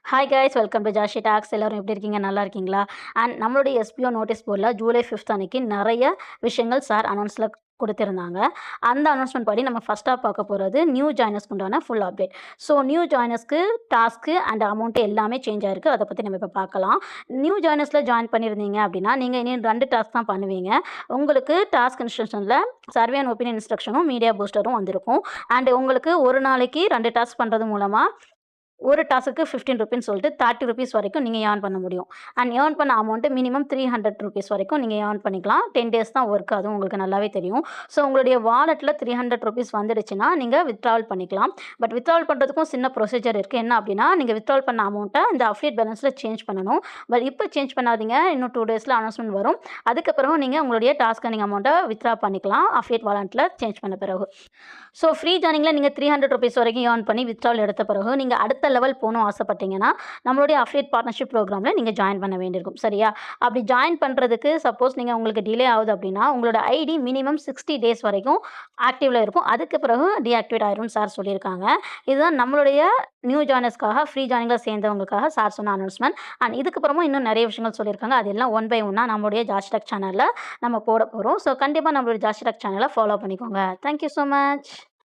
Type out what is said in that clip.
Hi guys welcome to Jashi talks. எல்லோரும் எப்படி இருக்கீங்க? நல்லா இருக்கீங்களா? அண்ட் நம்மளுடைய எஸ்பிஓ நோட்டீஸ் போர்டில் ஜூலை 5th அன்னைக்கு நிறைய விஷயங்கள் சார் அனௌன்ஸில் கொடுத்துருந்தாங்க. அந்த அனௌன்ஸ்மெண்ட் படி நம்ம ஃபஸ்ட்டாக பார்க்க போகிறது நியூ ஜாயினர்ஸ்க்கு உண்டான ஃபுல் அப்டேட். ஸோ நியூ ஜாயினர்ஸ்க்கு டாஸ்க்கு அண்ட் அமௌண்ட்டு எல்லாமே சேஞ்ச் ஆயிருக்கு. அதை பற்றி நம்ம இப்போ பார்க்கலாம். நியூ ஜாயினர்ஸில் ஜாயின் பண்ணியிருந்தீங்க அப்படின்னா நீங்கள் இனி 2 டாஸ்க் தான் பண்ணுவீங்க. உங்களுக்கு டாஸ்க் இன்ஸ்ட்ரக்ஷனில் சர்வே அண்ட் ஒப்பீனியன் இன்ஸ்ட்ரக்ஷனும் மீடியா பூஸ்டரும் வந்திருக்கும். அண்ட் உங்களுக்கு ஒரு நாளைக்கு 2 டாஸ்க் பண்ணுறது மூலமாக ஒரு டாஸ்க்கு 15 ருபீன்னு சொல்லிட்டு 30 ருபீஸ் வரைக்கும் நீங்கள் ஏர்ன் பண்ண முடியும். அண்ட் ஏர்ன் பண்ண அமௌண்ட்டு மினிமம் 300 ருபீஸ் வரைக்கும் நீங்கள் ஏர்ன் பண்ணிக்கலாம். 10 டேஸ் தான் ஒர்க், அதுவும் உங்களுக்கு நல்லாவே தெரியும். ஸோ உங்களுடைய வாலெட்டில் 300 ருபீஸ் வந்துடுச்சுன்னா நீங்கள் வித்ட்ராவல் பண்ணிக்கலாம். பட் வித்ட்ராவல் பண்ணுறதுக்கும் சின்ன ப்ரொசீஜர் இருக்குது. என்ன அப்படின்னா, நீங்கள் வித்ட்ராவல் பண்ண அமௌண்ட்டை இந்த அஃபிலியேட் பேலன்ஸில் சேஞ்ச் பண்ணணும். பட் இப்போ சேஞ்ச் பண்ணாதீங்க, இன்னும் 2 டேஸில் அனௌன்ஸ்மெண்ட் வரும். அதுக்கப்புறம் நீங்கள் உங்களுடைய டாஸ்க் அர்னிங் அமௌண்ட்டை வித்ட்ரா பண்ணிக்கலாம் அஃபிலியேட் வாலெட்டில் சேஞ்ச் பண்ண பிறகு. ஸோ ஃப்ரீ ஜாயினிங்கில் நீங்கள் 300 ருபீஸ் வரைக்கும் ஏர்ன் பண்ணி வித்ட்ராவல் எடுத்த பிறகு நீங்கள் அடுத்த லெவல் போகணும் ஆசைப்பட்டீங்கன்னா நம்மளுடைய அஃபிலியேட் பார்ட்னர்ஷிப் ப்ரோக்ராமில் நீங்கள் ஜாயின் பண்ண வேண்டியிருக்கும். சரியா? அப்படி ஜாயின் பண்ணுறதுக்கு சப்போஸ் நீங்கள் உங்களுக்கு டிலே ஆகுது அப்படின்னா உங்களோட ஐடி மினிமம் 60 டேஸ் வரைக்கும் ஆக்டிவில் இருக்கும். அதுக்கு பிறகு டீஆக்டிவேட் ஆயிரும்னு சார் சொல்லியிருக்காங்க. இதுதான் நம்மளுடைய நியூ ஜாயினர்ஸ்க்காக ஃப்ரீ ஜாயினிங்கில் சேர்ந்தவங்களுக்காக சார் சொன்ன அனௌன்ஸ்மெண்ட். அண்ட் இதுக்கப்புறமும் இன்னும் நிறைய விஷயங்கள் சொல்லியிருக்காங்க. அது எல்லாம் ஒன் பை ஒன்னாக நம்மளுடைய ஜாஷி டாக் சேனலில் நம்ம போட போகிறோம். ஸோ கண்டிப்பாக நம்மளுடைய ஜாஷி டாக் சேனலை ஃபாலோ பண்ணிக்கோங்க. Thank you so much.